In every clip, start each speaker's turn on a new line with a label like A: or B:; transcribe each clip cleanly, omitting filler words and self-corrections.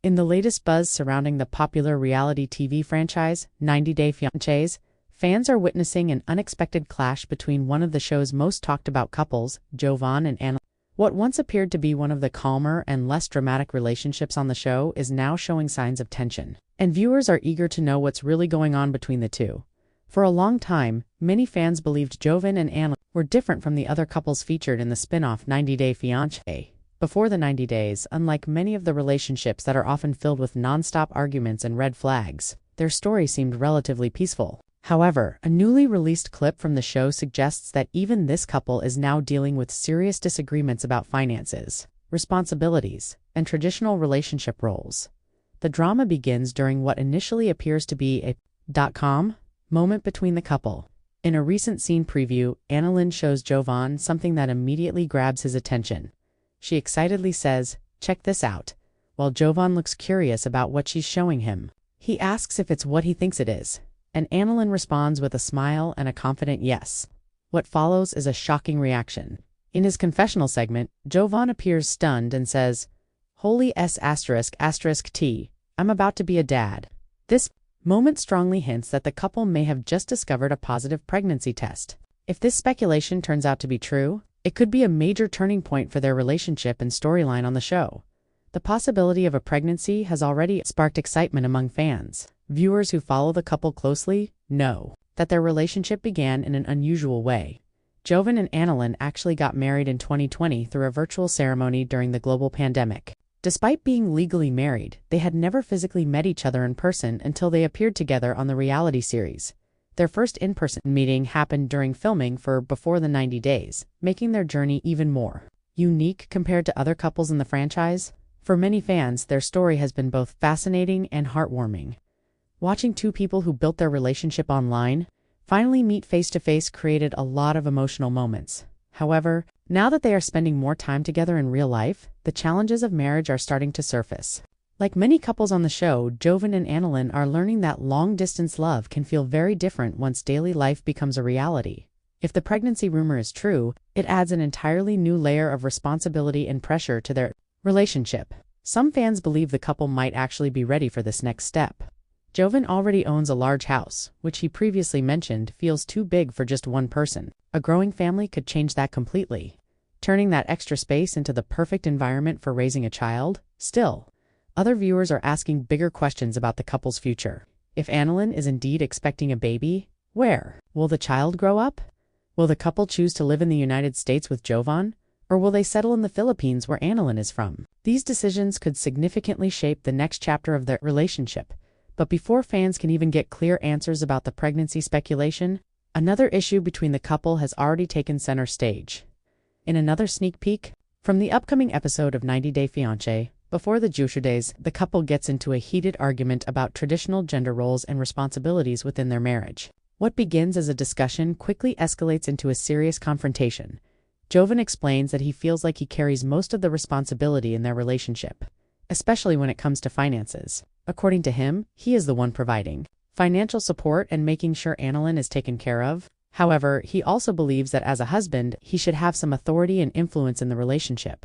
A: In the latest buzz surrounding the popular reality TV franchise, 90 Day Fiancés, fans are witnessing an unexpected clash between one of the show's most talked about couples, Jovon and Annalyn. What once appeared to be one of the calmer and less dramatic relationships on the show is now showing signs of tension, and viewers are eager to know what's really going on between the two. For a long time, many fans believed Jovon and Annalyn were different from the other couples featured in the spin-off 90 Day Fiancé. Before the 90 days, unlike many of the relationships that are often filled with non-stop arguments and red flags, their story seemed relatively peaceful. However, a newly released clip from the show suggests that even this couple is now dealing with serious disagreements about finances, responsibilities, and traditional relationship roles. The drama begins during what initially appears to be a moment between the couple. In a recent scene preview, Annalyn shows Jovon something that immediately grabs his attention. She excitedly says, "Check this out," while Jovon looks curious about what she's showing him. He asks if it's what he thinks it is, and Annalyn responds with a smile and a confident yes. What follows is a shocking reaction. In his confessional segment, Jovon appears stunned and says, "Holy s******, I'm about to be a dad." This moment strongly hints that the couple may have just discovered a positive pregnancy test. If this speculation turns out to be true, it could be a major turning point for their relationship and storyline on the show. The possibility of a pregnancy has already sparked excitement among fans. Viewers who follow the couple closely know that their relationship began in an unusual way. Jovon and Annalyn actually got married in 2020 through a virtual ceremony during the global pandemic. Despite being legally married, they had never physically met each other in person until they appeared together on the reality series. Their first in-person meeting happened during filming for Before the 90 Days, making their journey even more unique compared to other couples in the franchise. For many fans, their story has been both fascinating and heartwarming. Watching two people who built their relationship online finally meet face-to-face created a lot of emotional moments. However, now that they are spending more time together in real life, the challenges of marriage are starting to surface. Like many couples on the show, Jovon and Annalyn are learning that long-distance love can feel very different once daily life becomes a reality. If the pregnancy rumor is true, it adds an entirely new layer of responsibility and pressure to their relationship. Some fans believe the couple might actually be ready for this next step. Jovon already owns a large house, which he previously mentioned feels too big for just one person. A growing family could change that completely, turning that extra space into the perfect environment for raising a child. Still, other viewers are asking bigger questions about the couple's future. If Annalyn is indeed expecting a baby, where will the child grow up? Will the couple choose to live in the United States with Jovon, or will they settle in the Philippines where Annalyn is from? These decisions could significantly shape the next chapter of their relationship. But before fans can even get clear answers about the pregnancy speculation, another issue between the couple has already taken center stage. In another sneak peek from the upcoming episode of 90 Day Fiancé, Before the Days, the couple gets into a heated argument about traditional gender roles and responsibilities within their marriage. What begins as a discussion quickly escalates into a serious confrontation. Jovon explains that he feels like he carries most of the responsibility in their relationship, especially when it comes to finances. According to him, he is the one providing financial support and making sure Annalyn is taken care of. However, he also believes that as a husband, he should have some authority and influence in the relationship.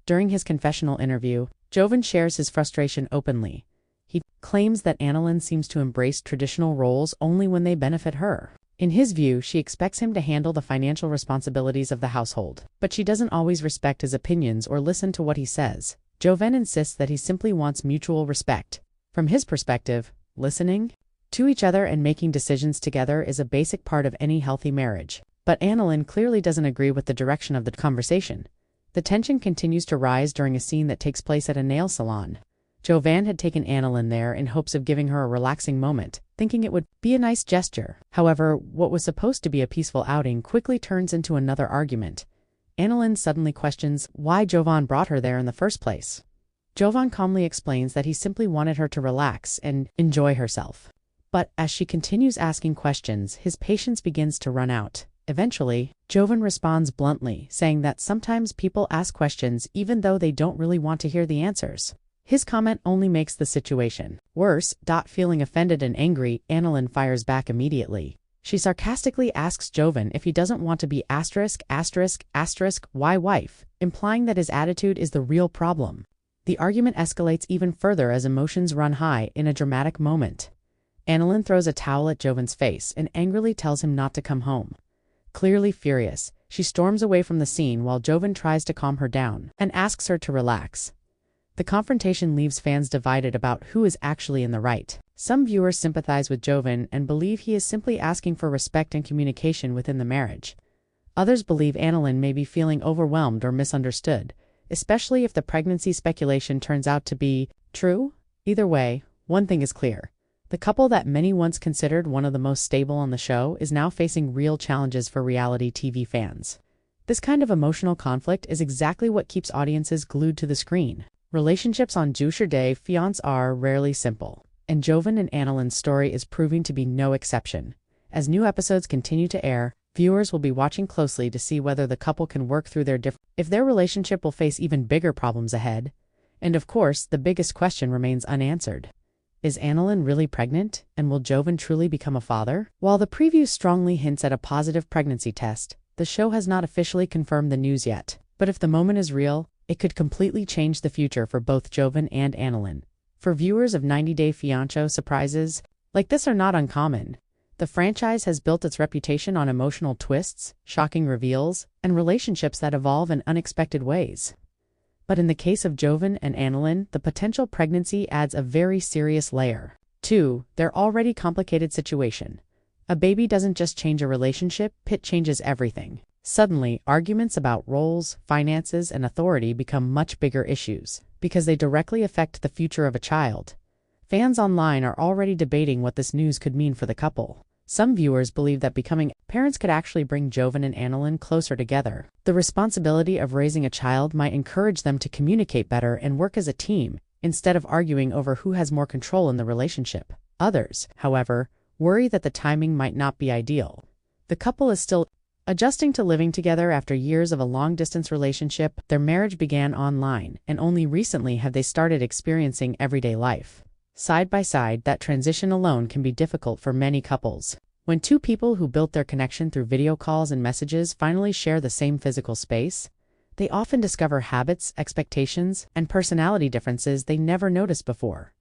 A: During his confessional interview, Jovon shares his frustration openly. He claims that Annalyn seems to embrace traditional roles only when they benefit her. In his view, she expects him to handle the financial responsibilities of the household, but she doesn't always respect his opinions or listen to what he says. Jovon insists that he simply wants mutual respect. From his perspective, listening to each other and making decisions together is a basic part of any healthy marriage. But Annalyn clearly doesn't agree with the direction of the conversation. The tension continues to rise during a scene that takes place at a nail salon. Jovon had taken Annalyn there in hopes of giving her a relaxing moment, thinking it would be a nice gesture. However, what was supposed to be a peaceful outing quickly turns into another argument. Annalyn suddenly questions why Jovon brought her there in the first place. Jovon calmly explains that he simply wanted her to relax and enjoy herself. But as she continues asking questions, his patience begins to run out. Eventually, Jovon responds bluntly, saying that sometimes people ask questions even though they don't really want to hear the answers. His comment only makes the situation worse. Feeling offended and angry, Annalyn fires back immediately. She sarcastically asks Jovon if he doesn't want to be ******, why wife, implying that his attitude is the real problem. The argument escalates even further as emotions run high in a dramatic moment. Annalyn throws a towel at Jovon's face and angrily tells him not to come home. Clearly furious, she storms away from the scene while Jovon tries to calm her down and asks her to relax. The confrontation leaves fans divided about who is actually in the right. Some viewers sympathize with Jovon and believe he is simply asking for respect and communication within the marriage. Others believe Annalyn may be feeling overwhelmed or misunderstood, especially if the pregnancy speculation turns out to be true. Either way, one thing is clear. The couple that many once considered one of the most stable on the show is now facing real challenges for reality TV fans. This kind of emotional conflict is exactly what keeps audiences glued to the screen. Relationships on Fiancé are rarely simple, and Jovon and Annalyn's story is proving to be no exception. As new episodes continue to air, viewers will be watching closely to see whether the couple can work through if their relationship will face even bigger problems ahead. And of course, the biggest question remains unanswered. Is Annalyn really pregnant, and will Jovon truly become a father? While the preview strongly hints at a positive pregnancy test, the show has not officially confirmed the news yet. But if the moment is real, it could completely change the future for both Jovon and Annalyn. For viewers of 90 Day Fiancé, surprises like this are not uncommon. The franchise has built its reputation on emotional twists, shocking reveals, and relationships that evolve in unexpected ways. But in the case of Jovon and Annalyn, the potential pregnancy adds a very serious layer to their already complicated situation. A baby doesn't just change a relationship, it changes everything. Suddenly, arguments about roles, finances, and authority become much bigger issues, because they directly affect the future of a child. Fans online are already debating what this news could mean for the couple. Some viewers believe that becoming parents could actually bring Jovon and Annalyn closer together. The responsibility of raising a child might encourage them to communicate better and work as a team, instead of arguing over who has more control in the relationship. Others, however, worry that the timing might not be ideal. The couple is still adjusting to living together after years of a long-distance relationship. Their marriage began online, and only recently have they started experiencing everyday life. Side by side, that transition alone can be difficult for many couples. When two people who built their connection through video calls and messages finally share the same physical space, they often discover habits, expectations, and personality differences they never noticed before.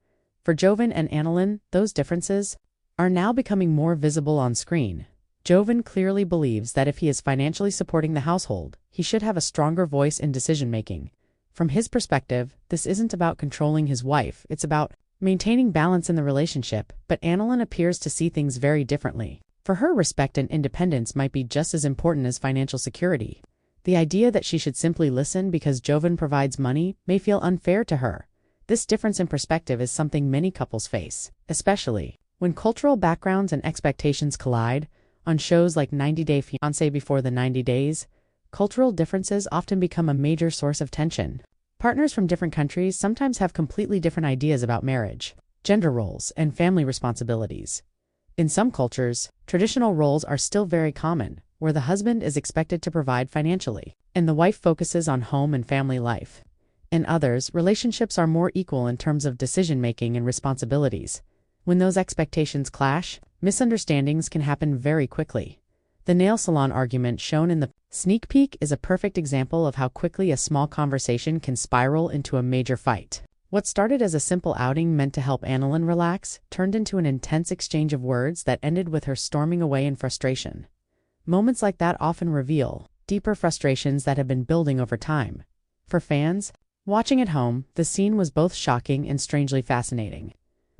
A: For Jovon and Annalyn, those differences are now becoming more visible on screen. Jovon clearly believes that if he is financially supporting the household, he should have a stronger voice in decision-making. From his perspective, this isn't about controlling his wife, it's about maintaining balance in the relationship, but Annalyn appears to see things very differently. For her, respect and independence might be just as important as financial security. The idea that she should simply listen because Jovon provides money may feel unfair to her. This difference in perspective is something many couples face, especially when cultural backgrounds and expectations collide. On shows like 90 Day Fiancé Before the 90 Days, cultural differences often become a major source of tension. Partners from different countries sometimes have completely different ideas about marriage, gender roles, and family responsibilities. In some cultures, traditional roles are still very common, where the husband is expected to provide financially, and the wife focuses on home and family life. In others, relationships are more equal in terms of decision-making and responsibilities. When those expectations clash, misunderstandings can happen very quickly. The nail salon argument shown in the sneak peek is a perfect example of how quickly a small conversation can spiral into a major fight. What started as a simple outing meant to help Annalyn relax turned into an intense exchange of words that ended with her storming away in frustration. Moments like that often reveal deeper frustrations that have been building over time. For fans watching at home, the scene was both shocking and strangely fascinating.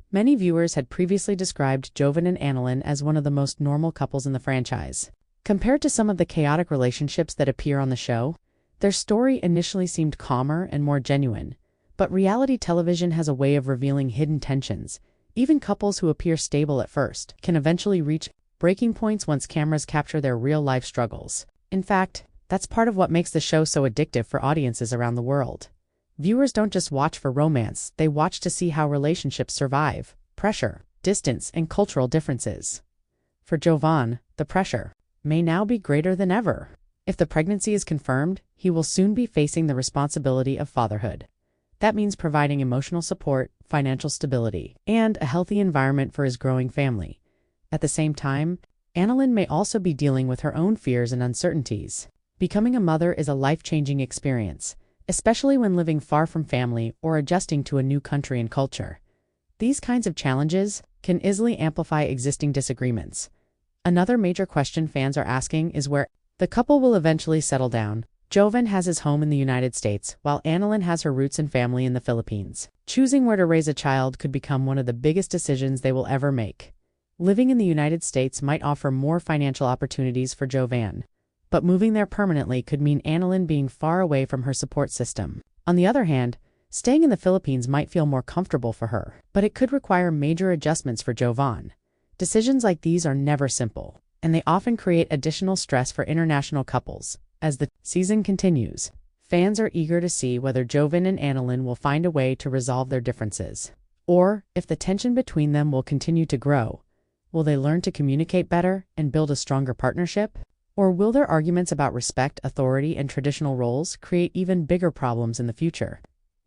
A: Many viewers had previously described Jovon and Annalyn as one of the most normal couples in the franchise. Compared to some of the chaotic relationships that appear on the show, their story initially seemed calmer and more genuine. But reality television has a way of revealing hidden tensions. Even couples who appear stable at first can eventually reach breaking points once cameras capture their real-life struggles. In fact, that's part of what makes the show so addictive for audiences around the world. Viewers don't just watch for romance, they watch to see how relationships survive pressure, distance, and cultural differences. For Jovon, the pressure may now be greater than ever. If the pregnancy is confirmed, he will soon be facing the responsibility of fatherhood. That means providing emotional support, financial stability, and a healthy environment for his growing family. At the same time, Annalyn may also be dealing with her own fears and uncertainties. Becoming a mother is a life-changing experience, especially when living far from family or adjusting to a new country and culture. These kinds of challenges can easily amplify existing disagreements. Another major question fans are asking is where the couple will eventually settle down. Jovon has his home in the United States, while Annalyn has her roots and family in the Philippines. Choosing where to raise a child could become one of the biggest decisions they will ever make. Living in the United States might offer more financial opportunities for Jovon, but moving there permanently could mean Annalyn being far away from her support system. On the other hand, staying in the Philippines might feel more comfortable for her, but it could require major adjustments for Jovon. Decisions like these are never simple, and they often create additional stress for international couples. As the season continues, fans are eager to see whether Jovon and Annalyn will find a way to resolve their differences, or if the tension between them will continue to grow. Will they learn to communicate better and build a stronger partnership? Or will their arguments about respect, authority, and traditional roles create even bigger problems in the future?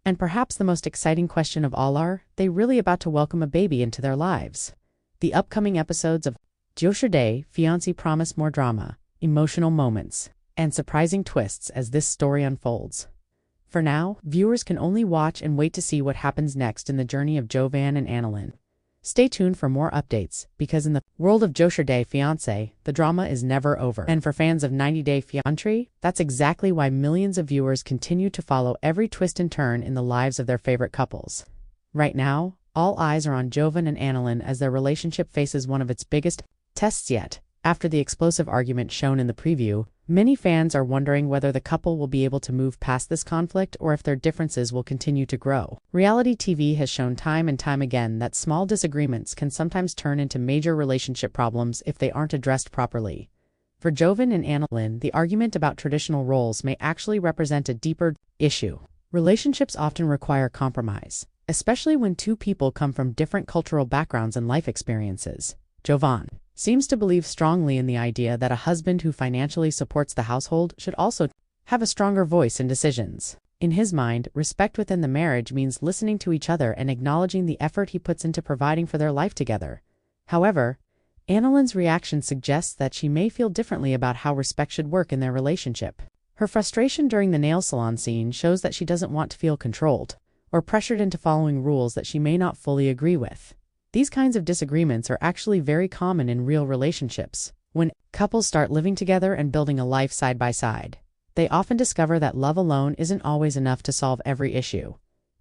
A: And perhaps the most exciting question of all, are they really about to welcome a baby into their lives? The upcoming episodes of Jovon, Fiancé promise more drama, emotional moments, and surprising twists as this story unfolds. For now, viewers can only watch and wait to see what happens next in the journey of Jovon and Annalyn. Stay tuned for more updates, because in the world of Jovon, Fiancé, the drama is never over. And for fans of 90 Day Fiancé, that's exactly why millions of viewers continue to follow every twist and turn in the lives of their favorite couples. Right now, all eyes are on Jovon and Annalyn as their relationship faces one of its biggest tests yet. After the explosive argument shown in the preview, many fans are wondering whether the couple will be able to move past this conflict or if their differences will continue to grow. Reality TV has shown time and time again that small disagreements can sometimes turn into major relationship problems if they aren't addressed properly. For Jovon and Annalyn, the argument about traditional roles may actually represent a deeper issue. Relationships often require compromise, especially when two people come from different cultural backgrounds and life experiences. Jovon seems to believe strongly in the idea that a husband who financially supports the household should also have a stronger voice in decisions. In his mind, respect within the marriage means listening to each other and acknowledging the effort he puts into providing for their life together. However, Annalyn's reaction suggests that she may feel differently about how respect should work in their relationship. Her frustration during the nail salon scene shows that she doesn't want to feel controlled or pressured into following rules that she may not fully agree with. These kinds of disagreements are actually very common in real relationships. When couples start living together and building a life side by side, they often discover that love alone isn't always enough to solve every issue.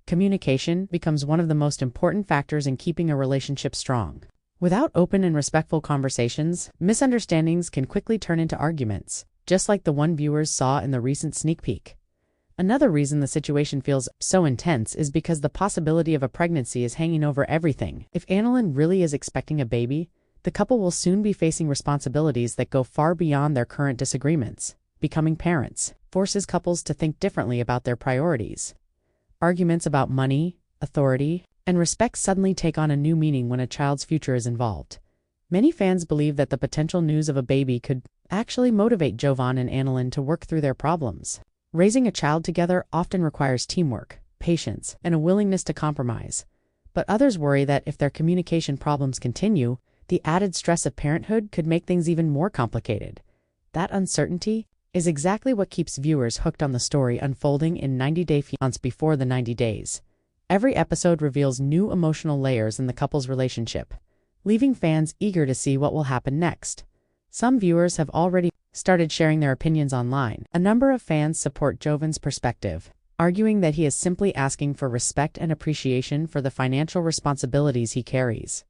A: Communication becomes one of the most important factors in keeping a relationship strong. Without open and respectful conversations, misunderstandings can quickly turn into arguments, just like the one viewers saw in the recent sneak peek. Another reason the situation feels so intense is because the possibility of a pregnancy is hanging over everything. If Annalyn really is expecting a baby, the couple will soon be facing responsibilities that go far beyond their current disagreements. Becoming parents forces couples to think differently about their priorities. Arguments about money, authority, and respect suddenly take on a new meaning when a child's future is involved. Many fans believe that the potential news of a baby could actually motivate Jovon and Annalyn to work through their problems. Raising a child together often requires teamwork, patience, and a willingness to compromise. But others worry that if their communication problems continue, the added stress of parenthood could make things even more complicated. That uncertainty is exactly what keeps viewers hooked on the story unfolding in 90 Day Fiancé. Before the 90 days, every episode reveals new emotional layers in the couple's relationship, leaving fans eager to see what will happen next. Some viewers have already started sharing their opinions online. A number of fans support Jovon's perspective, arguing that he is simply asking for respect and appreciation for the financial responsibilities he carries.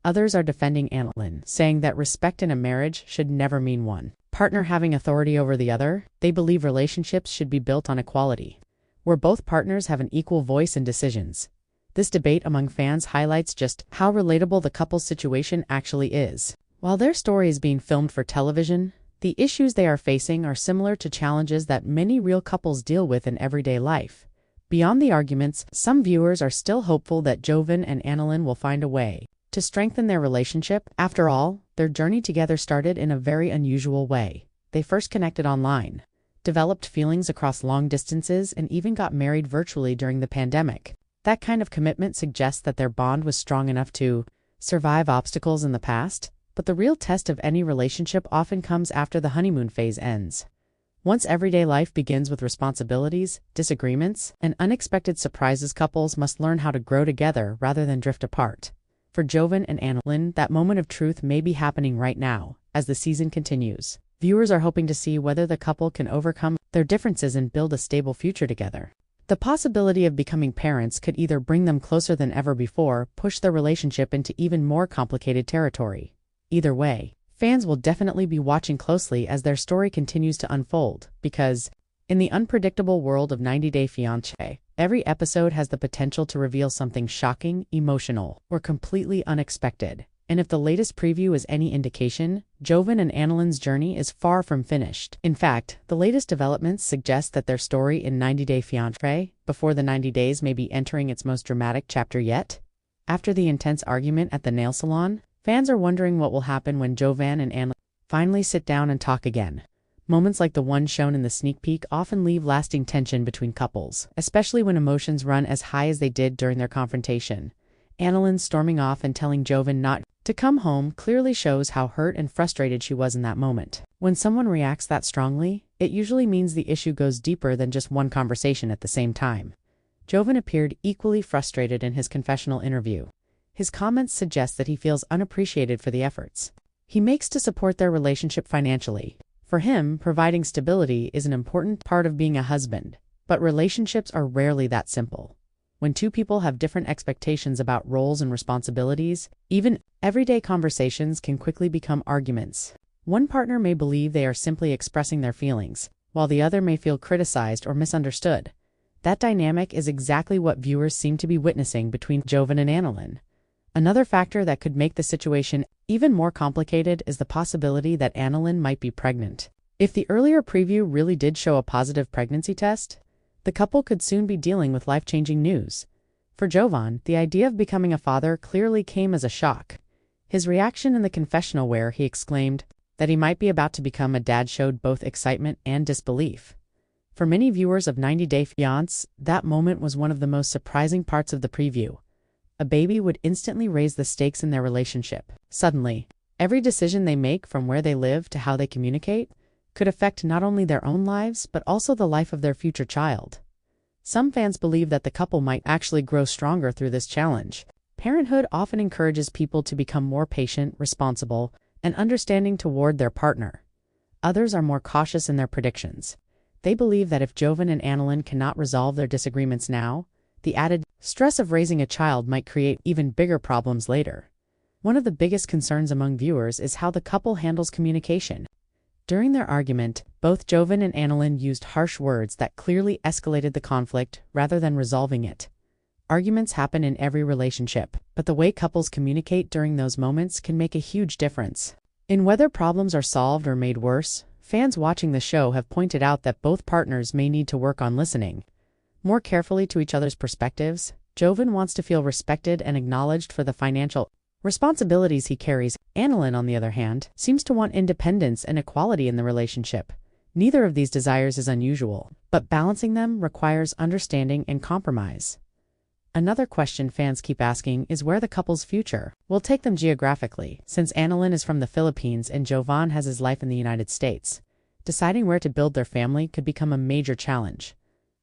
A: Others are defending Annalyn, saying that respect in a marriage should never mean one partner having authority over the other. They believe relationships should be built on equality, where both partners have an equal voice in decisions. This debate among fans highlights just how relatable the couple's situation actually is. While their story is being filmed for television, the issues they are facing are similar to challenges that many real couples deal with in everyday life. Beyond the arguments, some viewers are still hopeful that Jovon and Annalyn will find a way to strengthen their relationship. After all, their journey together started in a very unusual way. They first connected online, developed feelings across long distances, and even got married virtually during the pandemic. That kind of commitment suggests that their bond was strong enough to survive obstacles in the past. But the real test of any relationship often comes after the honeymoon phase ends. Once everyday life begins with responsibilities, disagreements, and unexpected surprises, couples must learn how to grow together rather than drift apart. For Jovon and Annalyn, that moment of truth may be happening right now, as the season continues. Viewers are hoping to see whether the couple can overcome their differences and build a stable future together. The possibility of becoming parents could either bring them closer than ever before, push their relationship into even more complicated territory. Either way, fans will definitely be watching closely as their story continues to unfold, because, in the unpredictable world of 90 Day Fiancé, every episode has the potential to reveal something shocking, emotional, or completely unexpected. And if the latest preview is any indication, Jovon and Annalyn's journey is far from finished. In fact, the latest developments suggest that their story in 90 Day Fiancé, before the 90 days, may be entering its most dramatic chapter yet. After the intense argument at the nail salon, fans are wondering what will happen when Jovon and Annalyn finally sit down and talk again. Moments like the one shown in the sneak peek often leave lasting tension between couples, especially when emotions run as high as they did during their confrontation. Annalyn storming off and telling Jovon not to come home clearly shows how hurt and frustrated she was in that moment. When someone reacts that strongly, it usually means the issue goes deeper than just one conversation at the same time. Jovon appeared equally frustrated in his confessional interview. His comments suggest that he feels unappreciated for the efforts he makes to support their relationship financially. For him, providing stability is an important part of being a husband, but relationships are rarely that simple. When two people have different expectations about roles and responsibilities, even everyday conversations can quickly become arguments. One partner may believe they are simply expressing their feelings, while the other may feel criticized or misunderstood. That dynamic is exactly what viewers seem to be witnessing between Jovon and Annalyn. Another factor that could make the situation even more complicated is the possibility that Annalyn might be pregnant. If the earlier preview really did show a positive pregnancy test, the couple could soon be dealing with life-changing news. For Jovon, the idea of becoming a father clearly came as a shock. His reaction in the confessional where he exclaimed that he might be about to become a dad showed both excitement and disbelief. For many viewers of 90 Day Fiancé, that moment was one of the most surprising parts of the preview. A baby would instantly raise the stakes in their relationship. Suddenly, every decision they make, from where they live to how they communicate, could affect not only their own lives but also the life of their future child. Some fans believe that the couple might actually grow stronger through this challenge. Parenthood often encourages people to become more patient, responsible, and understanding toward their partner. Others are more cautious in their predictions. They believe that if Jovon and Annalyn cannot resolve their disagreements now, the added stress of raising a child might create even bigger problems later. One of the biggest concerns among viewers is how the couple handles communication. During their argument, both Jovon and Annalyn used harsh words that clearly escalated the conflict rather than resolving it. Arguments happen in every relationship, but the way couples communicate during those moments can make a huge difference in whether problems are solved or made worse. Fans watching the show have pointed out that both partners may need to work on listening more carefully to each other's perspectives. Jovon wants to feel respected and acknowledged for the financial responsibilities he carries. Annalyn, on the other hand, seems to want independence and equality in the relationship. Neither of these desires is unusual, but balancing them requires understanding and compromise. Another question fans keep asking is where the couple's future will take them geographically. Since Annalyn is from the Philippines and Jovon has his life in the United States, deciding where to build their family could become a major challenge.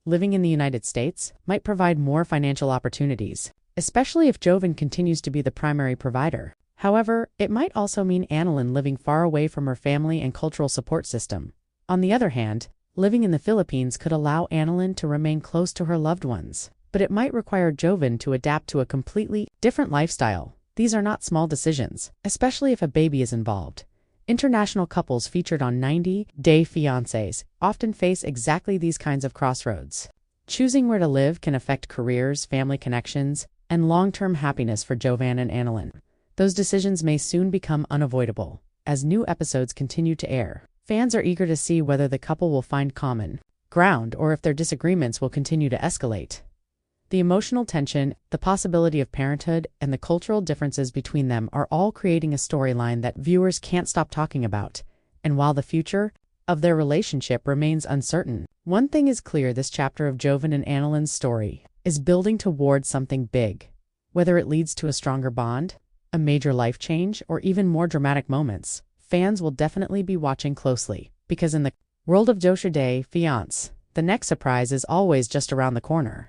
A: Living in the United States might provide more financial opportunities, especially if Jovon continues to be the primary provider. However, it might also mean Annalyn living far away from her family and cultural support system. On the other hand, living in the Philippines could allow Annalyn to remain close to her loved ones, but it might require Jovon to adapt to a completely different lifestyle. These are not small decisions, especially if a baby is involved. International couples featured on 90 Day Fiancés often face exactly these kinds of crossroads. Choosing where to live can affect careers, family connections, and long-term happiness. For Jovon and Annalyn, those decisions may soon become unavoidable. As new episodes continue to air, fans are eager to see whether the couple will find common ground or if their disagreements will continue to escalate. The emotional tension, the possibility of parenthood, and the cultural differences between them are all creating a storyline that viewers can't stop talking about. And while the future of their relationship remains uncertain, one thing is clear: this chapter of Jovon and Annalyn's story is building towards something big. Whether it leads to a stronger bond, a major life change, or even more dramatic moments, fans will definitely be watching closely, because in the World of Joshua Day, Fiance. The next surprise is always just around the corner.